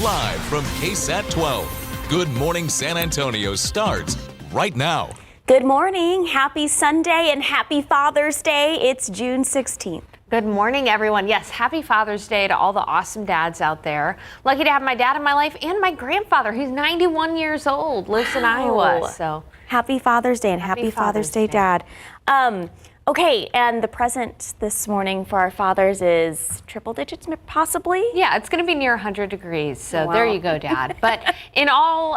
Live from KSAT 12. Good Morning San Antonio starts right now. Good morning. Happy Sunday and happy Father's Day. It's June 16th. Good morning, everyone. Yes, happy Father's Day to all the awesome dads out there. Lucky to have my dad in my life and my grandfather, who's 91 years old, lives in Iowa. So happy Father's Day and happy Father's Day, Dad. Okay, and the present this morning for our fathers is triple digits, possibly? Yeah, it's going to be near 100 degrees. So Wow. There you go, Dad. But in all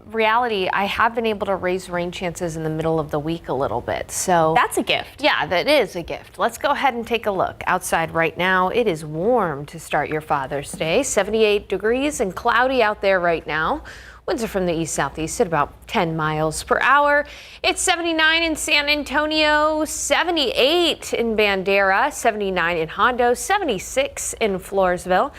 reality, I have been able to raise rain chances in the middle of the week a little bit. So that's a gift. Yeah, that is a gift. Let's go ahead and take a look. Outside right now, it is warm to start your Father's Day. 78 degrees and cloudy out there right now. Winds are from the east-southeast at about 10 miles per hour. It's 79 in San Antonio, 78 in Bandera, 79 in Hondo, 76 in Floresville.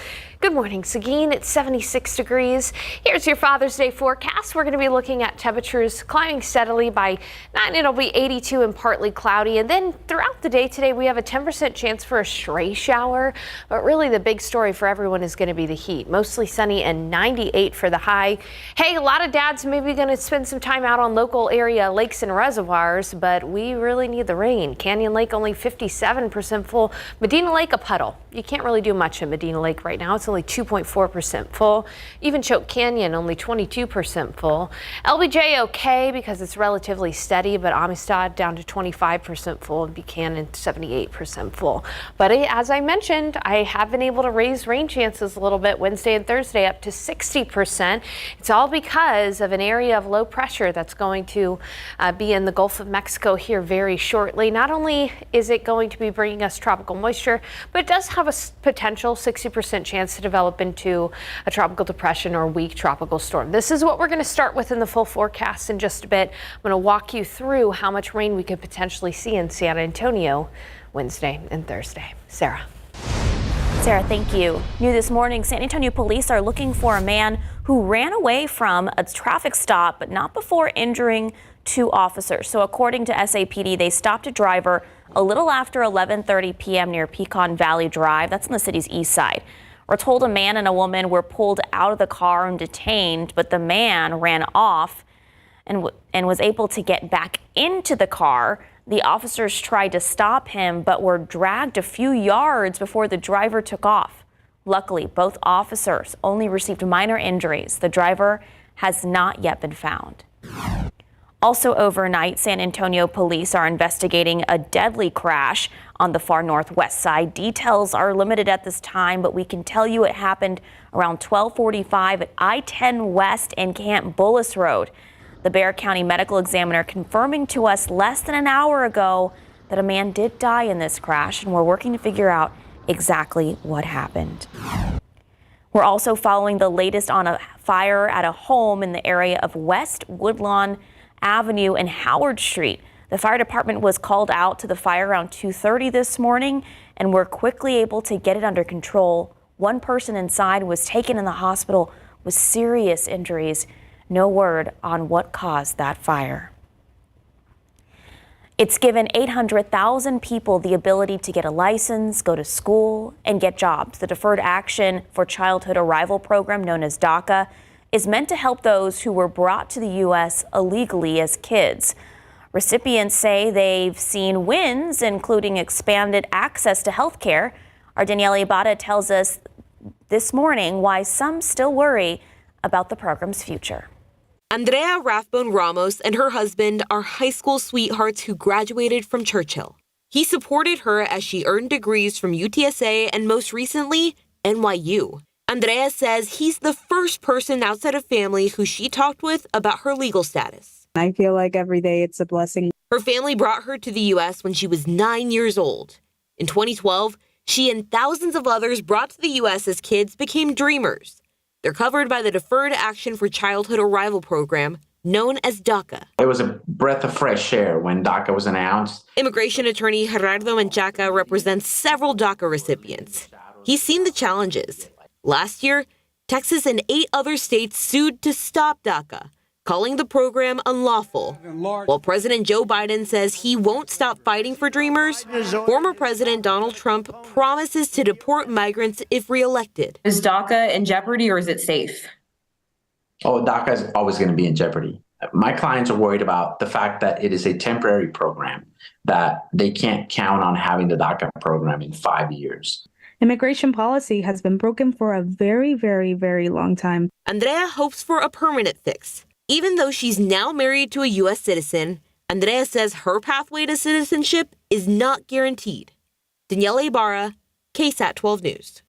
Good morning, Seguin. It's 76 degrees. Here's your Father's Day forecast. We're going to be looking at temperatures climbing steadily. By 9, it'll be 82 and partly cloudy. And then throughout the day today, we have a 10% chance for a stray shower. But really, the big story for everyone is going to be the heat. Mostly sunny and 98 for the high. Hey, a lot of dads maybe going to spend some time out on local area lakes and reservoirs, but we really need the rain. Canyon Lake only 57% full. Medina Lake a puddle. You can't really do much in Medina Lake right now. It's only 2.4% full. Even Choke Canyon only 22% full. LBJ okay because it's relatively steady, but Amistad down to 25% full and Buchanan 78% full. But as I mentioned, I have been able to raise rain chances a little bit Wednesday and Thursday up to 60%. It's all because of an area of low pressure that's going to be in the Gulf of Mexico here very shortly. Not only is it going to be bringing us tropical moisture, but it does have a potential 60% chance to develop into a tropical depression or weak tropical storm. This is what we're going to start with in the full forecast in just a bit. I'm going to walk you through how much rain we could potentially see in San Antonio Wednesday and Thursday. Sarah. Sarah, thank you. New this morning, San Antonio police are looking for a man who ran away from a traffic stop, but not before injuring 2 officers. So according to SAPD, they stopped a driver a little after 11:30 p.m. near Pecan Valley Drive. That's on the city's east side. We're told a man and a woman were pulled out of the car and detained, but the man ran off and was able to get back into the car. The officers tried to stop him, but were dragged a few yards before the driver took off. Luckily, both officers only received minor injuries. The driver has not yet been found. Also overnight, San Antonio police are investigating a deadly crash on the far northwest side. Details are limited at this time, but we can tell you it happened around 12:45 at I-10 West and Camp Bullis Road. The Bexar County Medical Examiner confirming to us less than an hour ago that a man did die in this crash, and we're working to figure out exactly what happened. We're also following the latest on a fire at a home in the area of West Woodlawn Avenue and Howard Street. The fire department was called out to the fire around 2:30 this morning and were quickly able to get it under control. One person inside was taken in the hospital with serious injuries. No word on what caused that fire. It's given 800,000 people the ability to get a license, go to school, and get jobs. The Deferred Action for Childhood Arrival program, known as DACA, is meant to help those who were brought to the U.S. illegally as kids. Recipients say they've seen wins, including expanded access to health care. Our Danielle Ibarra tells us this morning why some still worry about the program's future. Andrea Rathbone Ramos and her husband are high school sweethearts who graduated from Churchill. He supported her as she earned degrees from UTSA and most recently, NYU. Andrea says he's the first person outside of family who she talked with about her legal status. I feel like every day it's a blessing. Her family brought her to the U.S. when she was 9 years old. In 2012, she and thousands of others brought to the U.S. as kids became dreamers. They're covered by the Deferred Action for Childhood Arrival program, known as DACA. It was a breath of fresh air when DACA was announced. Immigration attorney Gerardo Menchaca represents several DACA recipients. He's seen the challenges. Last year, Texas and 8 other states sued to stop DACA. calling the program unlawful. While President Joe Biden says he won't stop fighting for Dreamers, former President Donald Trump promises to deport migrants if reelected. Is DACA in jeopardy or is it safe? Oh, DACA is always going to be in jeopardy. My clients are worried about the fact that it is a temporary program, that they can't count on having the DACA program in 5 years. Immigration policy has been broken for a very, very, very long time. Andrea hopes for a permanent fix. Even though she's now married to a U.S. citizen, Andrea says her pathway to citizenship is not guaranteed. Danielle Ibarra, KSAT 12 News.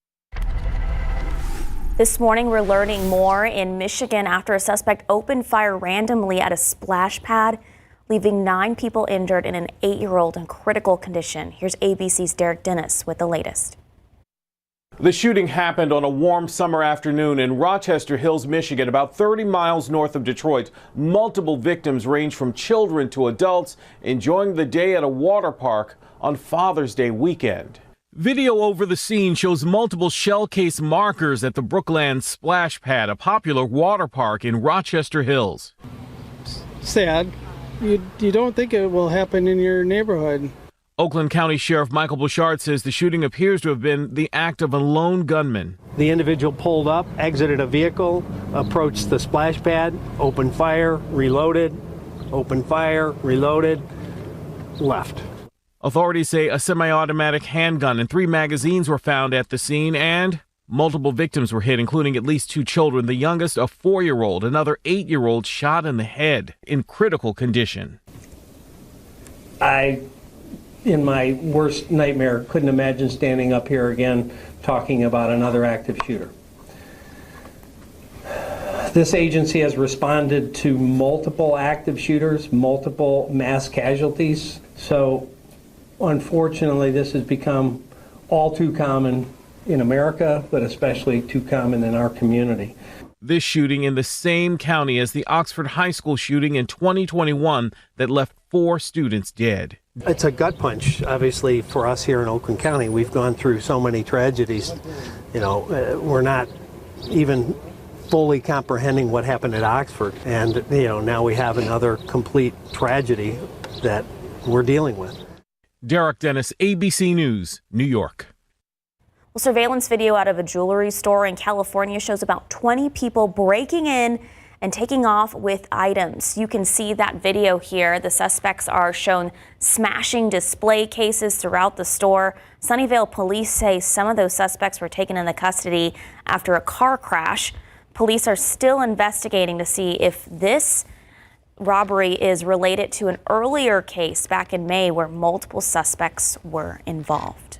This morning, we're learning more in Michigan after a suspect opened fire randomly at a splash pad, leaving 9 people injured and an 8-year-old in critical condition. Here's ABC's Derek Dennis with the latest. The shooting happened on a warm summer afternoon in Rochester Hills, Michigan, about 30 miles north of Detroit. Multiple victims range from children to adults enjoying the day at a water park on Father's Day weekend. Video over the scene shows multiple shell case markers at the Brookland Splash Pad, a popular water park in Rochester Hills. Sad. You don't think it will happen in your neighborhood. Oakland County Sheriff Michael Bouchard says the shooting appears to have been the act of a lone gunman. The individual pulled up, exited a vehicle, approached the splash pad, opened fire, reloaded, left. Authorities say a semi-automatic handgun and 3 magazines were found at the scene, and multiple victims were hit, including at least 2 children, the youngest a 4-year-old, another 8-year-old shot in the head in critical condition. I, in my worst nightmare, couldn't imagine standing up here again talking about another active shooter. This agency has responded to multiple active shooters, multiple mass casualties. So unfortunately, this has become all too common in America, but especially too common in our community. This shooting in the same county as the Oxford High School shooting in 2021 that left 4 students dead. It's a gut punch, obviously, for us here in Oakland County. We've gone through so many tragedies. We're not even fully comprehending what happened at Oxford. And, now we have another complete tragedy that we're dealing with. Derek Dennis, ABC News, New York. Well, surveillance video out of a jewelry store in California shows about 20 people breaking in and taking off with items. You can see that video here. The suspects are shown smashing display cases throughout the store. Sunnyvale police say some of those suspects were taken into custody after a car crash. Police are still investigating to see if this robbery is related to an earlier case back in May where multiple suspects were involved.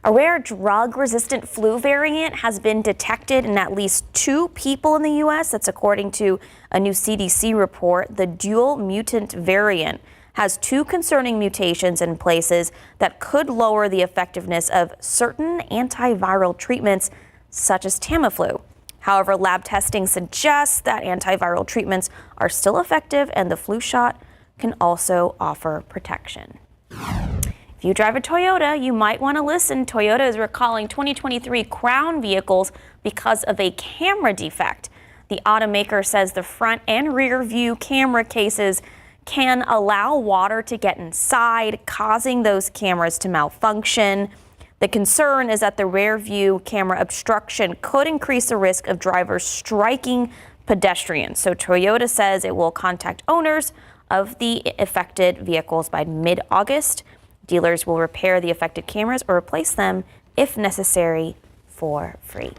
A rare drug-resistant flu variant has been detected in at least 2 people in the U.S. That's according to a new CDC report. The dual mutant variant has 2 concerning mutations in places that could lower the effectiveness of certain antiviral treatments, such as Tamiflu. However, lab testing suggests that antiviral treatments are still effective and the flu shot can also offer protection. If you drive a Toyota, you might want to listen. Toyota is recalling 2023 Crown vehicles because of a camera defect. The automaker says the front and rear view camera cases can allow water to get inside, causing those cameras to malfunction. The concern is that the rear view camera obstruction could increase the risk of drivers striking pedestrians. So Toyota says it will contact owners of the affected vehicles by mid-August. Dealers will repair the affected cameras or replace them if necessary for free.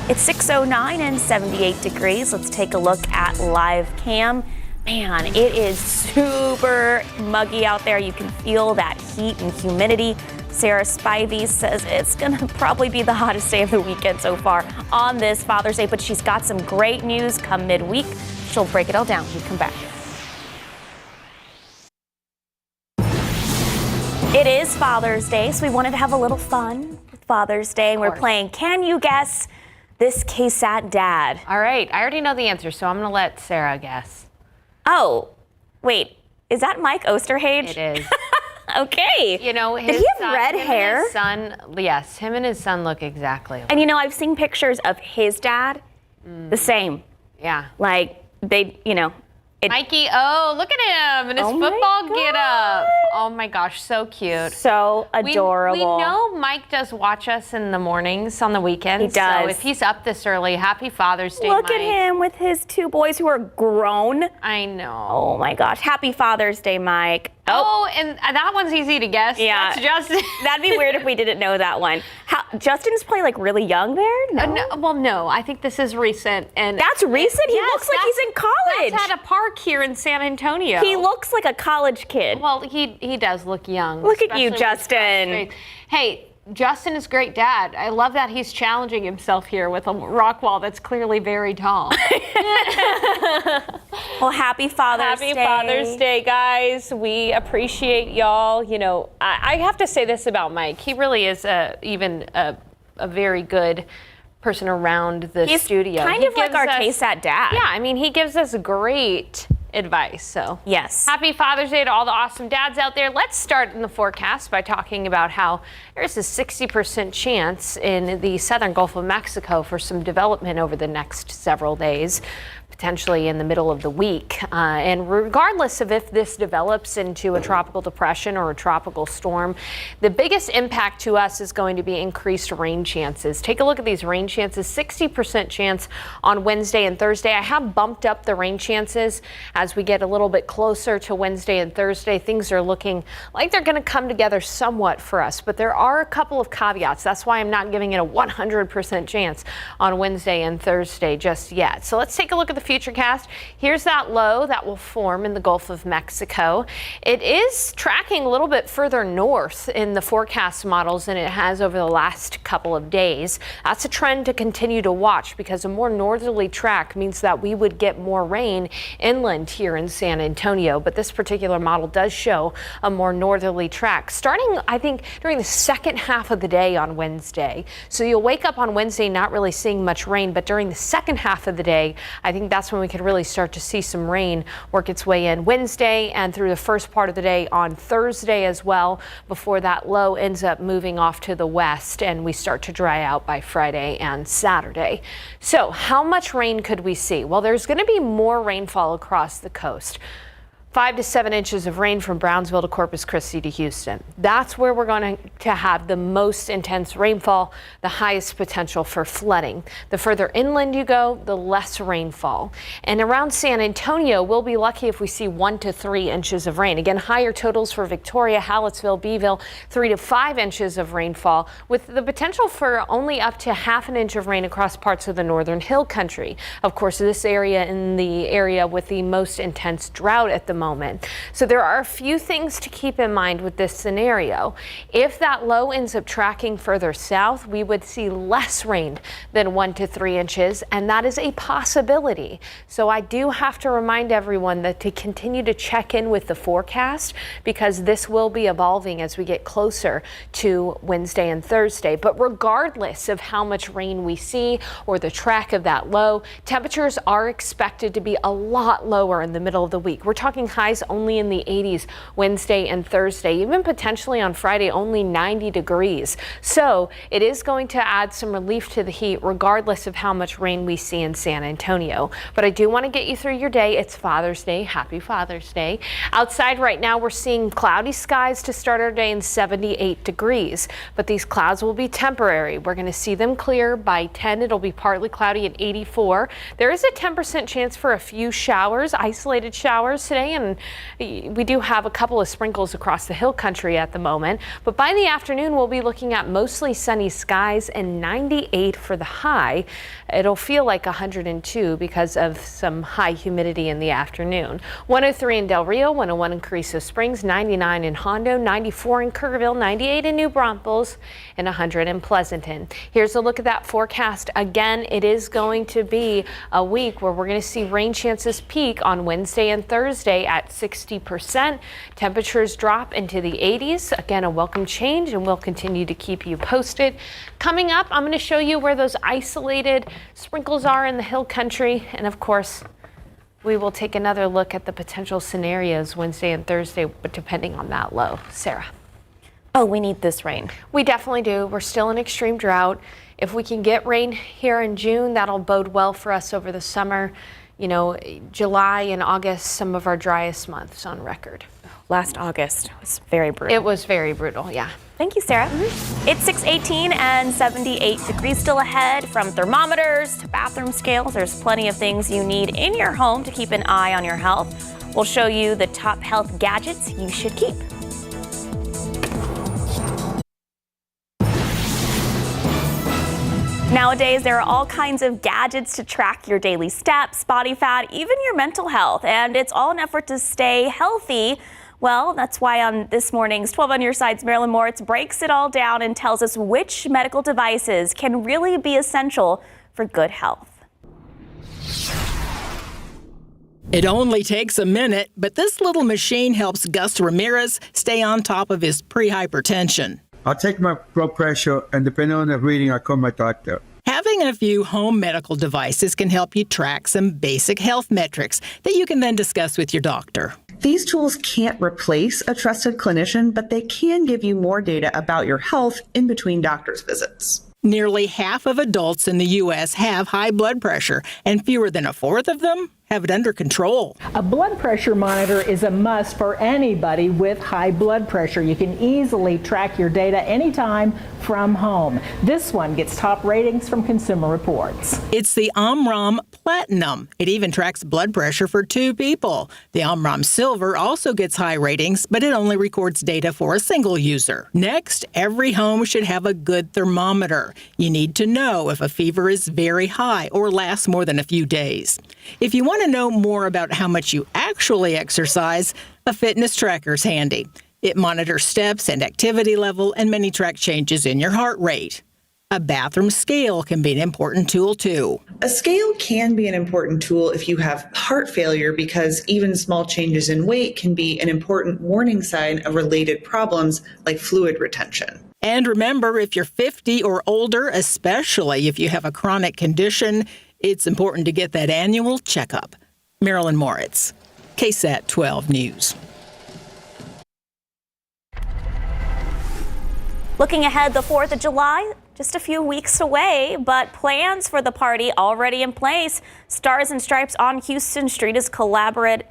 It's 6:09 and 78 degrees. Let's take a look at live cam. Man, it is super muggy out there. You can feel that heat and humidity. Sarah Spivey says it's going to probably be the hottest day of the weekend so far on this Father's Day, but she's got some great news come midweek. She'll break it all down when we come back. It is Father's Day, so we wanted to have a little fun with Father's Day, and we're playing Can You Guess This KSAT Dad? All right, I already know the answer, so I'm going to let Sarah guess. Oh, wait, is that Mike Osterhage? It is. Okay. Did he have red hair? His son, yes, him and his son look exactly alike. And I've seen pictures of his dad, the same. Yeah. Like Mikey, oh, look at him in his football get-up. Oh my gosh, so cute. So adorable. We know Mike does watch us in the mornings on the weekends. He does. So if he's up this early, happy Father's Day, Look Mike. at him with his 2 boys who are grown. I know. Oh my gosh. Happy Father's Day, Mike. Oh, and that one's easy to guess. Yeah. That's Justin. That'd be weird if we didn't know that one. Justin's probably like really young there? No. No, I think this is recent. And that's recent? He looks like he's in college. That's at a park here in San Antonio. He looks like a college kid. Well, he does look young. Look at you, Justin. Hey, Justin is great dad. I love that he's challenging himself here with a rock wall that's clearly very tall. Well, happy Father's Day. Happy Father's Day, guys. We appreciate y'all. You know, I have to say this about Mike. He really is a very good person around the studio. Kind of like our KSAT dad. Yeah, I mean, he gives us great advice. So yes, happy Father's Day to all the awesome dads out there. Let's start in the forecast by talking about how there's a 60% chance in the southern Gulf of Mexico for some development over the next several days, potentially in the middle of the week. And regardless of if this develops into a tropical depression or a tropical storm, the biggest impact to us is going to be increased rain chances. Take a look at these rain chances. 60% chance on Wednesday and Thursday. I have bumped up the rain chances as we get a little bit closer to Wednesday and Thursday. Things are looking like they're going to come together somewhat for us, but there are a couple of caveats. That's why I'm not giving it a 100% chance on Wednesday and Thursday just yet. So let's take a look at the futurecast. Here's that low that will form in the Gulf of Mexico. It is tracking a little bit further north in the forecast models than it has over the last couple of days. That's a trend to continue to watch because a more northerly track means that we would get more rain inland here in San Antonio. But this particular model does show a more northerly track starting, I think, during the second half of the day on Wednesday. So you'll wake up on Wednesday not really seeing much rain, but during the second half of the day, I think that's when we could really start to see some rain work its way in Wednesday and through the first part of the day on Thursday as well, before that low ends up moving off to the west and we start to dry out by Friday and Saturday. So how much rain could we see? Well, there's going to be more rainfall across the coast. 5 to 7 inches of rain from Brownsville to Corpus Christi to Houston. That's where we're going to have the most intense rainfall, the highest potential for flooding. The further inland you go, the less rainfall. And around San Antonio, we'll be lucky if we see 1 to 3 inches of rain. Again, higher totals for Victoria, Hallettsville, Beeville, 3 to 5 inches of rainfall, with the potential for only up to ½ an inch of rain across parts of the northern hill country. Of course, this area in the area with the most intense drought at the moment. So there are a few things to keep in mind with this scenario. If that low ends up tracking further south, we would see less rain than 1 to 3 inches, and that is a possibility. So I do have to remind everyone that to continue to check in with the forecast because this will be evolving as we get closer to Wednesday and Thursday. But regardless of how much rain we see or the track of that low, temperatures are expected to be a lot lower in the middle of the week. We're talking highs only in the 80s Wednesday and Thursday, even potentially on Friday only 90 degrees. So it is going to add some relief to the heat regardless of how much rain we see in San Antonio. But I do want to get you through your day. It's Father's Day. Happy Father's Day. Outside right now we're seeing cloudy skies to start our day in 78 degrees. But these clouds will be temporary. We're going to see them clear by 10. It'll be partly cloudy at 84. There is a 10% chance for a few showers, isolated showers today, and we do have a couple of sprinkles across the hill country at the moment. But by the afternoon, we'll be looking at mostly sunny skies and 98 for the high. It'll feel like 102 because of some high humidity in the afternoon. 103 in Del Rio, 101 in Carrizo Springs, 99 in Hondo, 94 in Kerrville, 98 in New Braunfels, and 100 in Pleasanton. Here's a look at that forecast. Again, it is going to be a week where we're going to see rain chances peak on Wednesday and Thursday at 60%. Temperatures drop into the 80s. Again, a welcome change, and we'll continue to keep you posted. Coming up, I'm going to show you where those isolated sprinkles are in the hill country. And of course, we will take another look at the potential scenarios Wednesday and Thursday, but depending on that low. Sarah. Oh, we need this rain. We definitely do. We're still in extreme drought. If we can get rain here in June, that'll bode well for us over the summer. You know, July and August, some of our driest months on record. Last August was very brutal. It was very brutal, yeah. Thank you, Sarah. It's 6:18 and 78 degrees still ahead. From thermometers to bathroom scales, there's plenty of things you need in your home to keep an eye on your health. We'll show you the top health gadgets you should keep. Nowadays, there are all kinds of gadgets to track your daily steps, body fat, even your mental health, and it's all an effort to stay healthy. Well, that's why on this morning's 12 on Your Side's Marilyn Moritz breaks it all down and tells us which medical devices can really be essential for good health. It only takes a minute, but this little machine helps Gus Ramirez stay on top of his pre-hypertension. I'll take my blood pressure, and depending on the reading, I call my doctor. Having a few home medical devices can help you track some basic health metrics that you can then discuss with your doctor. These tools can't replace a trusted clinician, but they can give you more data about your health in between doctor's visits. Nearly half of adults in the U.S. have high blood pressure, and fewer than a fourth of them have it under control. A blood pressure monitor is a must for anybody with high blood pressure. You can easily track your data anytime from home. This one gets top ratings from Consumer Reports. It's the Omron Platinum. It even tracks blood pressure for 2 people. The Omron Silver also gets high ratings, but it only records data for a single user. Next, every home should have a good thermometer. You need to know if a fever is very high or lasts more than a few days. If you want to know more about how much you actually exercise, a fitness tracker's handy. It monitors steps and activity level and many track changes in your heart rate. A bathroom scale can be an important tool too. A scale can be an important tool if you have heart failure, because even small changes in weight can be an important warning sign of related problems like fluid retention. And remember, if you're 50 or older, especially if you have a chronic condition, it's important to get that annual checkup. Marilyn Moritz, KSAT 12 News. Looking ahead, the 4th of July, just a few weeks away, but plans for the party already in place. Stars and Stripes on Houston Street is a collaborative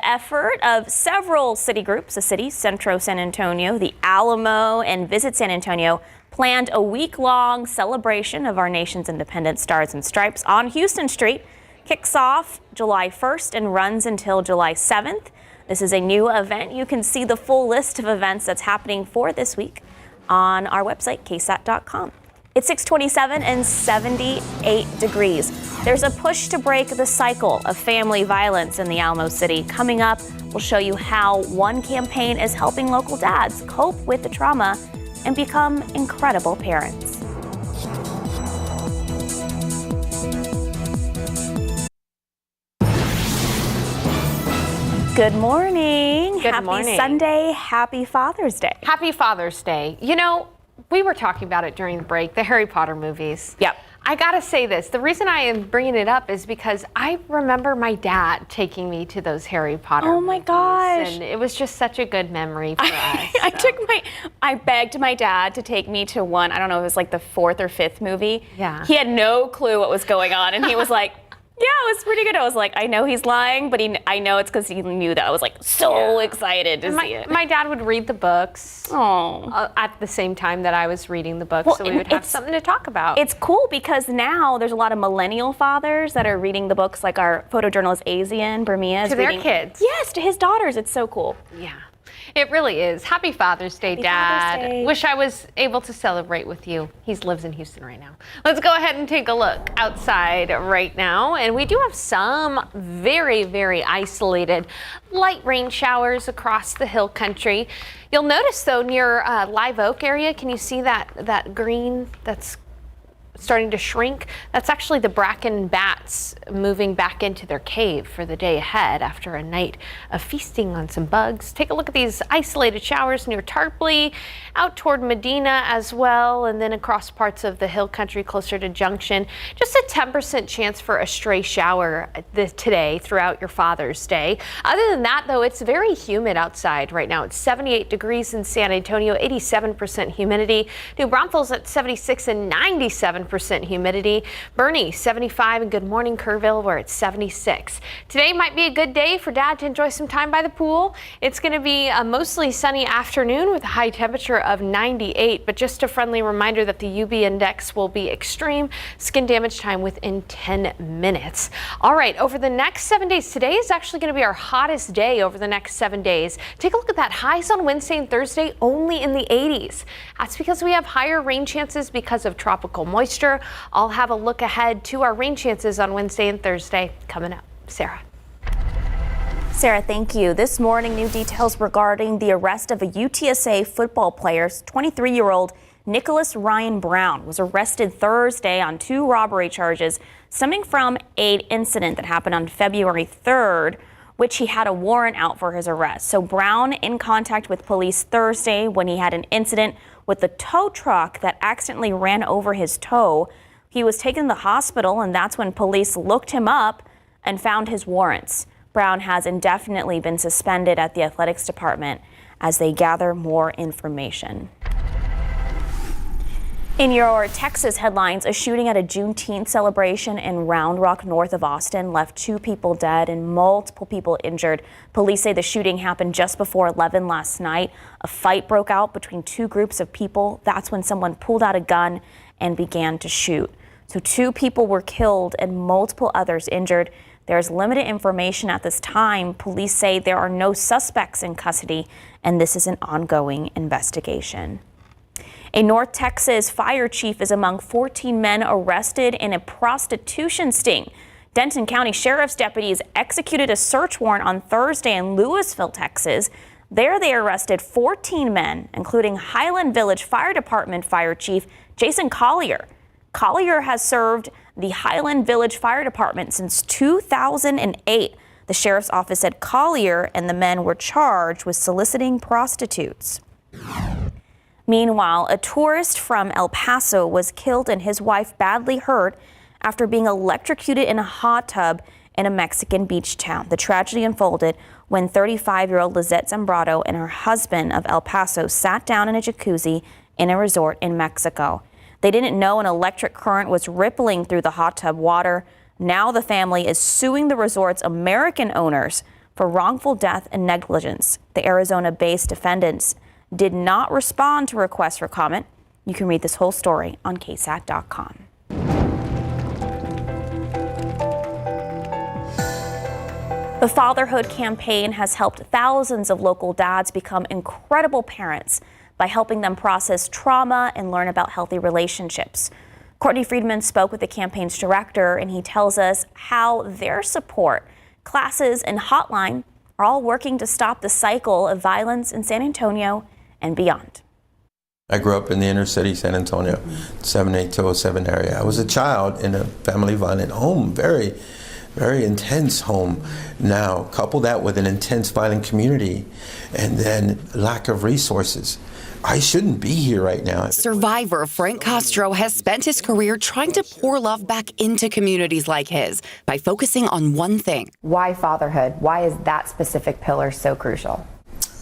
effort of several city groups. The city, Centro San Antonio, the Alamo, and Visit San Antonio planned a week-long celebration of our nation's independence. Stars and Stripes on Houston Street kicks off July 1st and runs until July 7th. This is a new event. You can see the full list of events that's happening for this week on our website, ksat.com. It's 6:27 and 78 degrees. There's a push to break the cycle of family violence in the Alamo City. Coming up, we'll show you how one campaign is helping local dads cope with the trauma and become incredible parents. Good morning. Good Happy morning. Sunday. Happy Father's Day. Happy Father's Day. You know, we were talking about it during the break, the Harry Potter movies. Yep. I gotta say this, the reason I am bringing it up is because I remember my dad taking me to those Harry Potter Oh my movies, gosh. and it was just such a good memory for us. I begged my dad to take me to one, I don't know, it was like the 4th or 5th movie. Yeah. He had no clue what was going on, and he was like, yeah, it was pretty good. I was like, I know he's lying, but I know it's because he knew that I was like so excited to see it. My dad would read the books at the same time that I was reading the books, so we would have something to talk about. It's cool because now there's a lot of millennial fathers that are reading the books, like our photojournalist Azian Bermia is to their reading. kids. Yes, to his daughters. It's so cool. Yeah. It really is. Happy Father's Day, Happy Dad. Father's Day. Wish I was able to celebrate with you. He lives in Houston right now. Let's go ahead and take a look outside right now. And we do have some very, very isolated light rain showers across the hill country. You'll notice, though, near Live Oak area, can you see that green that's starting to shrink? That's actually the bracken bats moving back into their cave for the day ahead after a night of feasting on some bugs. Take a look at these isolated showers near Tarpley, out toward Medina as well, and then across parts of the hill country closer to Junction. Just a 10% chance for a stray shower today throughout your Father's Day. Other than that, though, it's very humid outside right now. It's 78 degrees in San Antonio, 87% humidity. New Braunfels at 76 and 97% 57% humidity. Bernie, 75, and good morning, Kerrville, where it's 76. Today might be a good day for Dad to enjoy some time by the pool. It's going to be a mostly sunny afternoon with a high temperature of 98, but just a friendly reminder that the UV index will be extreme. Skin damage time within 10 minutes. All right, over the next 7 days, today is actually going to be our hottest day over the next 7 days. Take a look at that. Highs on Wednesday and Thursday only in the 80s. That's because we have higher rain chances because of tropical moisture. I'll have a look ahead to our rain chances on Wednesday and Thursday coming up. Sarah. Sarah, thank you. This morning, new details regarding the arrest of a UTSA football player. 23-year-old Nicholas Ryan Brown was arrested Thursday on 2 robbery charges stemming from an incident that happened on February 3rd, which he had a warrant out for his arrest. So Brown in contact with police Thursday when he had an incident with the tow truck that accidentally ran over his toe. He was taken to the hospital, and that's when police looked him up and found his warrants. Brown has indefinitely been suspended at the athletics department as they gather more information. In your Texas headlines, a shooting at a Juneteenth celebration in Round Rock, north of Austin, left 2 people dead and multiple people injured. Police say the shooting happened just before 11 last night. A fight broke out between 2 groups of people. That's when someone pulled out a gun and began to shoot. So 2 people were killed and multiple others injured. There's limited information at this time. Police say there are no suspects in custody, and this is an ongoing investigation. A North Texas fire chief is among 14 men arrested in a prostitution sting. Denton County Sheriff's deputies executed a search warrant on Thursday in Lewisville, Texas. There they arrested 14 men, including Highland Village Fire Department Fire Chief Jason Collier. Collier has served the Highland Village Fire Department since 2008. The sheriff's office said Collier and the men were charged with soliciting prostitutes. Meanwhile, a tourist from El Paso was killed and his wife badly hurt after being electrocuted in a hot tub in a Mexican beach town. The tragedy unfolded when 35-year-old Lizette Zambrano and her husband of El Paso sat down in a jacuzzi in a resort in Mexico. They didn't know an electric current was rippling through the hot tub water. Now the family is suing the resort's American owners for wrongful death and negligence. The Arizona-based defendants did not respond to requests for comment. You can read this whole story on KSAT.com. The Fatherhood campaign has helped thousands of local dads become incredible parents by helping them process trauma and learn about healthy relationships. Courtney Friedman spoke with the campaign's director, and he tells us how their support, classes, and hotline are all working to stop the cycle of violence in San Antonio and beyond. I grew up in the inner city, San Antonio, 78207 area. I was a child in a family violent home, very, very intense home. Now, couple that with an intense violent community and then lack of resources. I shouldn't be here right now. Survivor Frank Castro has spent his career trying to pour love back into communities like his by focusing on one thing. Why fatherhood? Why is that specific pillar so crucial?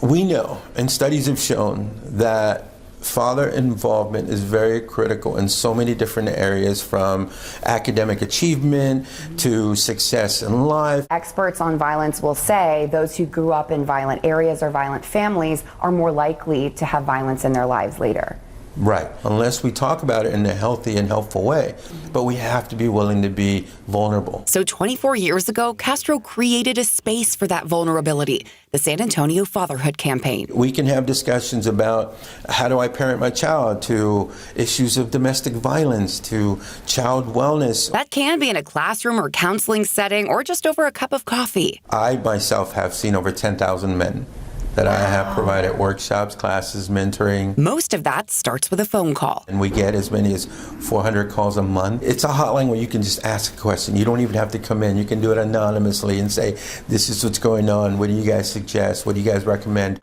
We know, and studies have shown, that father involvement is very critical in so many different areas, from academic achievement to success in life. Experts on violence will say those who grew up in violent areas or violent families are more likely to have violence in their lives later. Right, unless we talk about it in a healthy and helpful way. But we have to be willing to be vulnerable. So 24 years ago, Castro created a space for that vulnerability, the San Antonio Fatherhood Campaign. We can have discussions about how do I parent my child, to issues of domestic violence, to child wellness. That can be in a classroom or counseling setting or just over a cup of coffee. I myself have seen over 10,000 men that I have provided workshops, classes, mentoring. Most of that starts with a phone call. And we get as many as 400 calls a month. It's a hotline where you can just ask a question. You don't even have to come in. You can do it anonymously and say, this is what's going on. What do you guys suggest? What do you guys recommend?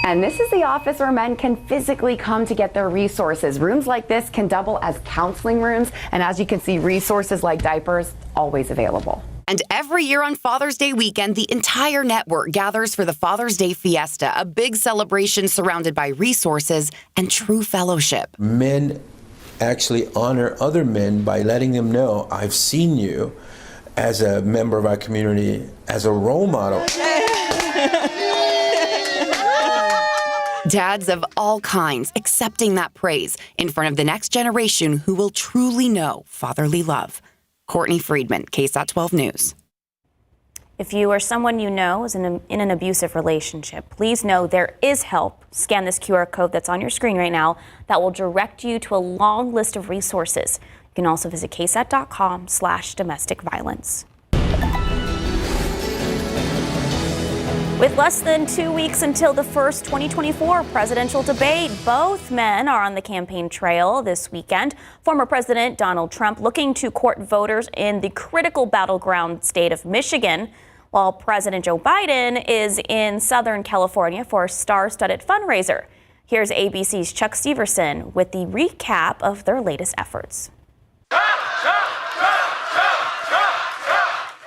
And this is the office where men can physically come to get their resources. Rooms like this can double as counseling rooms. And as you can see, resources like diapers, always available. And every year on Father's Day weekend, the entire network gathers for the Father's Day Fiesta, a big celebration surrounded by resources and true fellowship. Men actually honor other men by letting them know, I've seen you as a member of our community, as a role model. Dads of all kinds accepting that praise in front of the next generation who will truly know fatherly love. Courtney Friedman, KSAT 12 News. If you or someone you know is in an abusive relationship, please know there is help. Scan this QR code that's on your screen right now that will direct you to a long list of resources. You can also visit ksat.com/domestic violence. With less than 2 weeks until the first 2024 presidential debate, both men are on the campaign trail this weekend. Former President Donald Trump looking to court voters in the critical battleground state of Michigan, while President Joe Biden is in Southern California for a star-studded fundraiser. Here's ABC's Chuck Steverson with the recap of their latest efforts.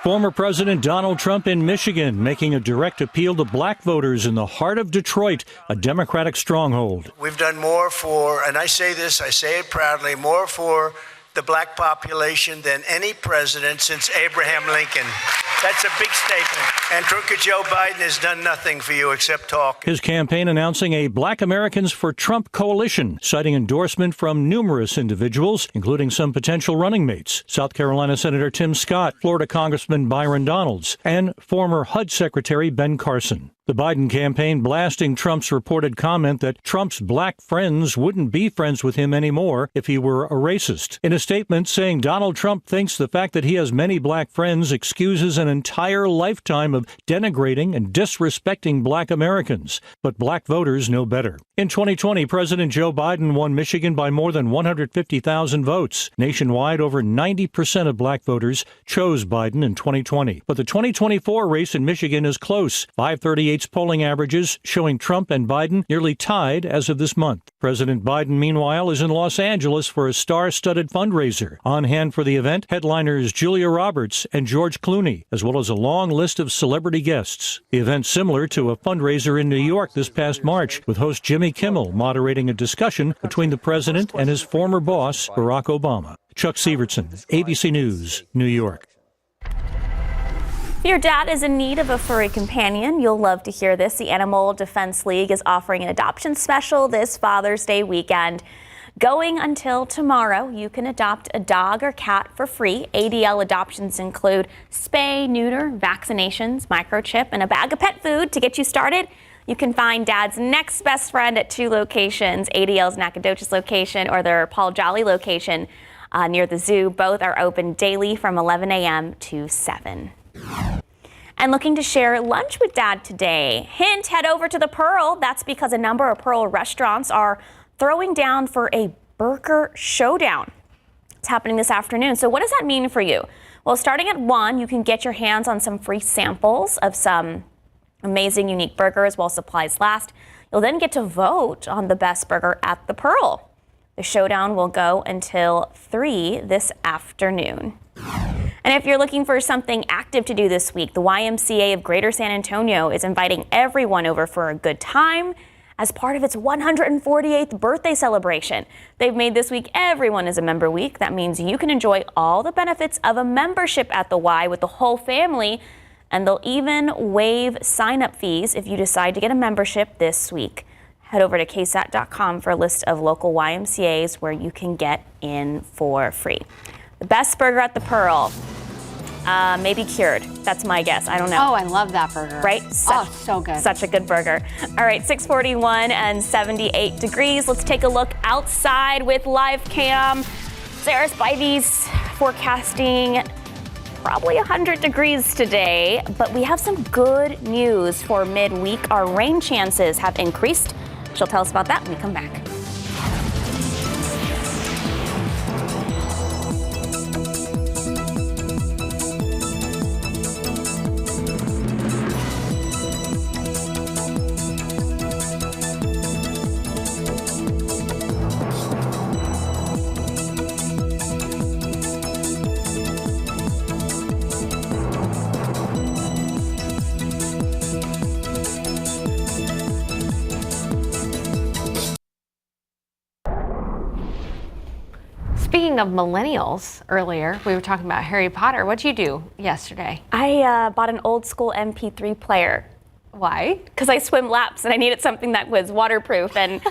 Former President Donald Trump in Michigan making a direct appeal to black voters in the heart of Detroit, a Democratic stronghold. We've done more for, and I say this, I say it proudly, more for the black population than any president since Abraham Lincoln. That's a big statement. And crooked Joe Biden has done nothing for you except talk. His campaign announcing a Black Americans for Trump coalition, citing endorsement from numerous individuals, including some potential running mates. South Carolina Senator Tim Scott, Florida Congressman Byron Donalds, and former HUD Secretary Ben Carson. The Biden campaign blasting Trump's reported comment that Trump's black friends wouldn't be friends with him anymore if he were a racist. In a statement saying Donald Trump thinks the fact that he has many black friends excuses an entire lifetime of denigrating and disrespecting black Americans. But black voters know better. In 2020, President Joe Biden won Michigan by more than 150,000 votes. Nationwide, over 90% of black voters chose Biden in 2020. But the 2024 race in Michigan is close. 538's polling averages showing Trump and Biden nearly tied as of this month. President Biden, meanwhile, is in Los Angeles for a star-studded fundraiser. On hand for the event, headliners Julia Roberts and George Clooney, as well as a long list of celebrity guests. The event similar to a fundraiser in New York this past March, with host Jimmy Kimmel moderating a discussion between the president and his former boss, Barack Obama. Chuck Steverson, ABC News, New York. If your dad is in need of a furry companion, you'll love to hear this. The Animal Defense League is offering an adoption special this Father's Day weekend. Going until tomorrow, you can adopt a dog or cat for free. ADL adoptions include spay, neuter, vaccinations, microchip, and a bag of pet food to get you started. You can find Dad's next best friend at 2 locations, ADL's Nacogdoches location or their Paul Jolly location near the zoo. Both are open daily from 11 a.m. to 7. And looking to share lunch with Dad today. Hint, head over to the Pearl. That's because a number of Pearl restaurants are throwing down for a burger showdown. It's happening this afternoon. So what does that mean for you? Well, starting at 1, you can get your hands on some free samples of some amazing, unique burgers while supplies last. You'll then get to vote on the best burger at the Pearl. The showdown will go until 3 this afternoon. And if you're looking for something active to do this week, the YMCA of Greater San Antonio is inviting everyone over for a good time as part of its 148th birthday celebration. They've made this week Everyone is a Member Week. That means you can enjoy all the benefits of a membership at the Y with the whole family, and they'll even waive sign-up fees if you decide to get a membership this week. Head over to KSAT.com for a list of local YMCAs where you can get in for free. The best burger at the Pearl, maybe cured. That's my guess. I don't know. Oh, I love that burger. Right? So good. Such a good burger. All right, 641 and 78 degrees. Let's take a look outside with live cam. Sarah Spivey's forecasting probably 100 degrees today, but we have some good news for midweek. Our rain chances have increased. She'll tell us about that when we come back. Speaking of millennials, earlier we were talking about Harry Potter. What'd you do yesterday? I bought an old school MP3 player. Why? Because I swim laps and I needed something that was waterproof. And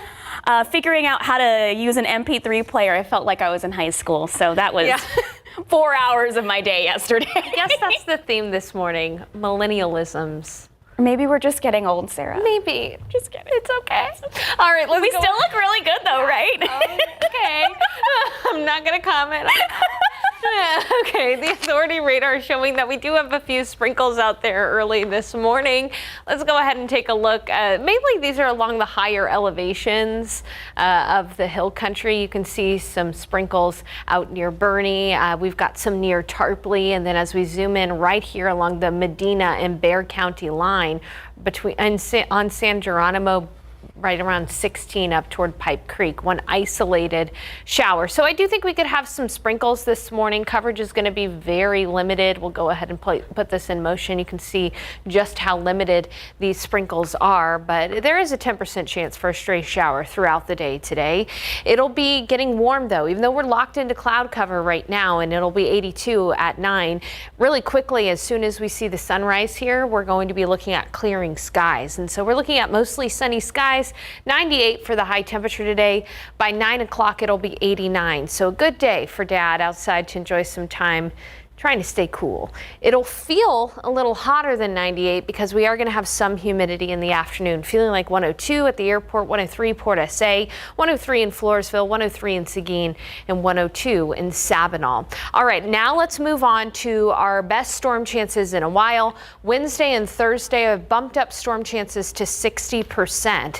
figuring out how to use an MP3 player, I felt like I was in high school. So that was 4 hours of my day yesterday. I guess that's the theme this morning, millennialisms. Maybe we're just getting old, Sarah. Maybe. Just kidding. It's okay. All right, let's We go. still look really good though, right? Okay. I'm not going to comment on that. Okay, the authority radar is showing that we do have a few sprinkles out there early this morning. Let's go ahead and take a look. Mainly these are along the higher elevations of the hill country. You can see some sprinkles out near Bernie. We've got some near Tarpley. And then as we zoom in right here along the Medina and Bexar County line on San Geronimo, right around 16 up toward Pipe Creek, one isolated shower. So I do think we could have some sprinkles this morning. Coverage is going to be very limited. We'll go ahead and put this in motion. You can see just how limited these sprinkles are, but there is a 10% chance for a stray shower throughout the day today. It'll be getting warm though, even though we're locked into cloud cover right now, and it'll be 82 at 9. Really quickly, as soon as we see the sunrise here, we're going to be looking at clearing skies. And so we're looking at mostly sunny skies. 98 for the high temperature today. By 9 o'clock, it'll be 89. So a good day for Dad outside to enjoy some time trying to stay cool. It'll feel a little hotter than 98 because we are going to have some humidity in the afternoon. Feeling like 102 at the airport, 103 Port SA, 103 in Floresville, 103 in Seguin, and 102 in Sabinal. All right, now let's move on to our best storm chances in a while. Wednesday and Thursday have bumped up storm chances to 60%.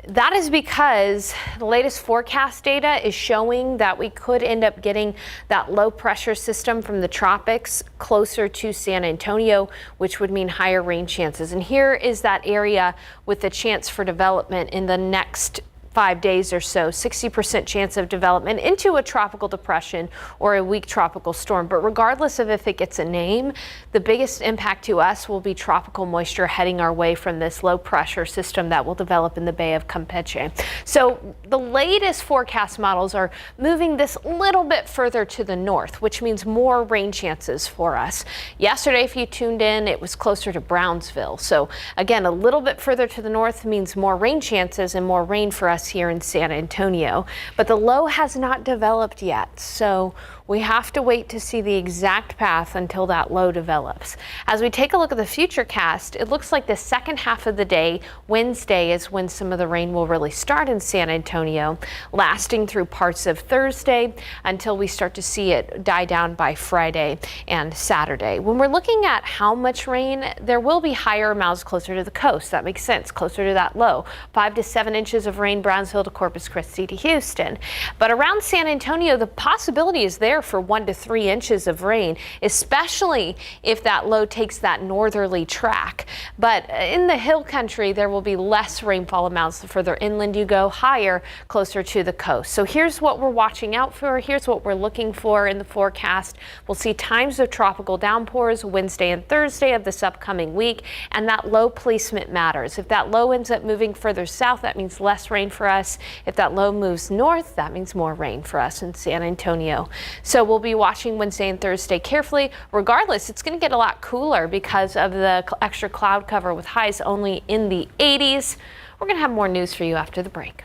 That is because the latest forecast data is showing that we could end up getting that low pressure system from the tropics closer to San Antonio, which would mean higher rain chances. And here is that area with the chance for development in the next 5 days or so, 60% chance of development into a tropical depression or a weak tropical storm. But regardless of if it gets a name, the biggest impact to us will be tropical moisture heading our way from this low pressure system that will develop in the Bay of Campeche. So the latest forecast models are moving this little bit further to the north, which means more rain chances for us. Yesterday, if you tuned in, it was closer to Brownsville. So again, a little bit further to the north means more rain chances and more rain for us here in San Antonio, but the low has not developed yet, so we have to wait to see the exact path until that low develops. As we take a look at the futurecast, it looks like the second half of the day, Wednesday, is when some of the rain will really start in San Antonio, lasting through parts of Thursday until we start to see it die down by Friday and Saturday. When we're looking at how much rain, there will be higher amounts closer to the coast. That makes sense, closer to that low. 5 to 7 inches of rain, Brownsville to Corpus Christi to Houston. But around San Antonio, the possibility is there for 1 to 3 inches of rain, especially if that low takes that northerly track. But in the hill country, there will be less rainfall amounts the further inland you go, higher, closer to the coast. So here's what we're watching out for. Here's what we're looking for in the forecast. We'll see times of tropical downpours Wednesday and Thursday of this upcoming week, and that low placement matters. If that low ends up moving further south, that means less rain for us. If that low moves north, that means more rain for us in San Antonio. So we'll be watching Wednesday and Thursday carefully. Regardless, it's going to get a lot cooler because of the extra cloud cover with highs only in the 80s. We're going to have more news for you after the break.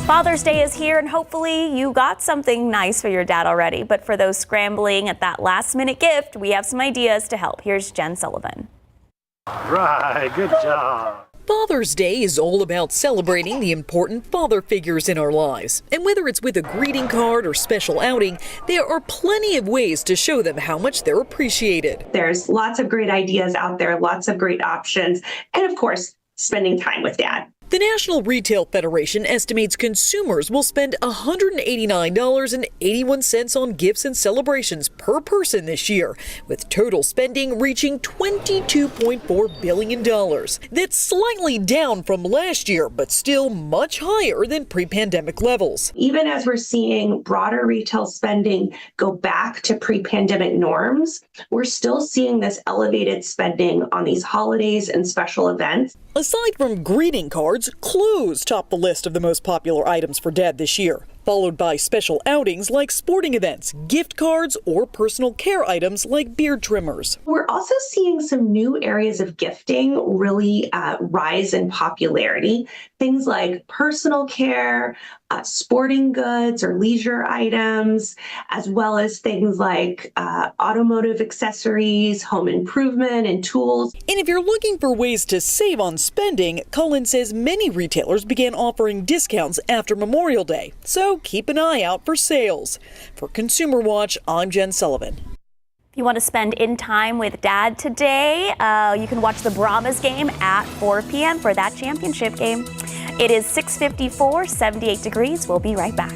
Father's Day is here, and hopefully you got something nice for your dad already. But for those scrambling at that last-minute gift, we have some ideas to help. Here's Jen Sullivan. Right, good job. Father's Day is all about celebrating the important father figures in our lives. And whether it's with a greeting card or special outing, there are plenty of ways to show them how much they're appreciated. There's lots of great ideas out there, lots of great options, and of course, spending time with Dad. The National Retail Federation estimates consumers will spend $189.81 on gifts and celebrations per person this year, with total spending reaching $22.4 billion. That's slightly down from last year, but still much higher than pre-pandemic levels. Even as we're seeing broader retail spending go back to pre-pandemic norms, we're still seeing this elevated spending on these holidays and special events. Aside from greeting cards, clothes top the list of the most popular items for Dad this year, followed by special outings like sporting events, gift cards, or personal care items like beard trimmers. We're also seeing some new areas of gifting really rise in popularity. Things like personal care, sporting goods or leisure items, as well as things like automotive accessories, home improvement, and tools. And if you're looking for ways to save on spending, Cullen says many retailers began offering discounts after Memorial Day. So keep an eye out for sales. For Consumer Watch, I'm Jen Sullivan. If you want to spend in time with Dad today, you can watch the Brahmas game at 4 p.m. for that championship game. It is 6:54, 78 degrees. We'll be right back.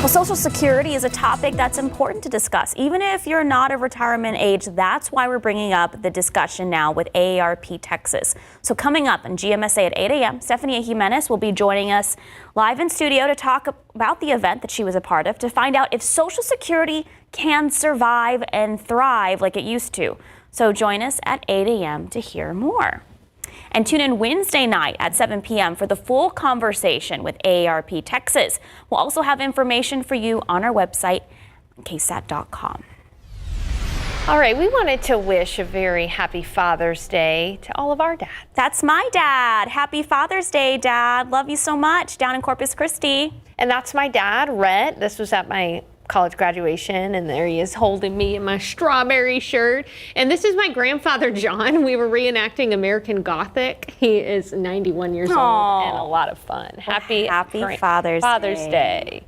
Well, Social Security is a topic that's important to discuss. Even if you're not of retirement age, that's why we're bringing up the discussion now with AARP Texas. So coming up on GMSA at 8 a.m., Stephanie Jimenez will be joining us live in studio to talk about the event that she was a part of, to find out if Social Security can survive and thrive like it used to. So join us at 8 a.m. to hear more. And tune in Wednesday night at 7 p.m. for the full conversation with AARP Texas. We'll also have information for you on our website, KSAT.com. All right, we wanted to wish a very happy Father's Day to all of our dads. That's my dad. Happy Father's Day, Dad. Love you so much down in Corpus Christi. And that's my dad, Rhett. This was at my college graduation, and there he is holding me in my strawberry shirt. And this is my grandfather, John. We were reenacting American Gothic. He is 91 years old and a lot of fun. Happy Father's Day.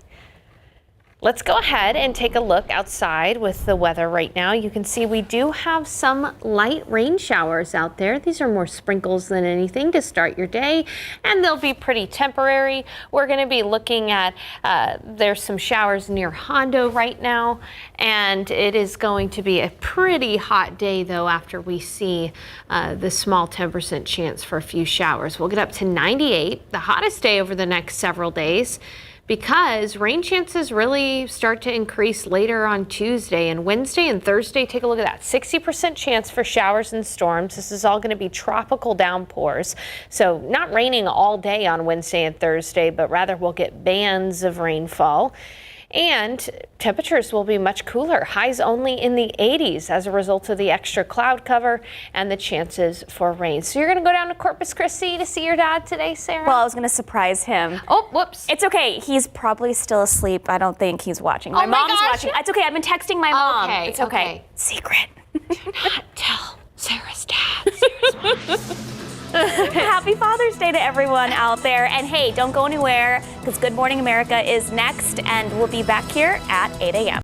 Let's go ahead and take a look outside with the weather right now. You can see we do have some light rain showers out there. These are more sprinkles than anything to start your day, and they'll be pretty temporary. We're going to be looking at, there's some showers near Hondo right now, and it is going to be a pretty hot day though after we see the small 10% chance for a few showers. We'll get up to 98, the hottest day over the next several days, because rain chances really start to increase later on Tuesday and Wednesday and Thursday. Take a look at that. 60% chance for showers and storms. This is all going to be tropical downpours. So not raining all day on Wednesday and Thursday, but rather we'll get bands of rainfall. And temperatures will be much cooler, highs only in the 80s as a result of the extra cloud cover and the chances for rain. So you're going to go down to Corpus Christi to see your dad today, Sarah? Well, I was going to surprise him. Oh, whoops. It's okay. He's probably still asleep. I don't think he's watching. My mom's watching. It's okay. I've been texting my mom. Okay, it's okay. Secret. Do not tell Sarah's dad. Sarah's mom. Happy Father's Day to everyone out there. And hey, don't go anywhere because Good Morning America is next, and we'll be back here at 8 a.m.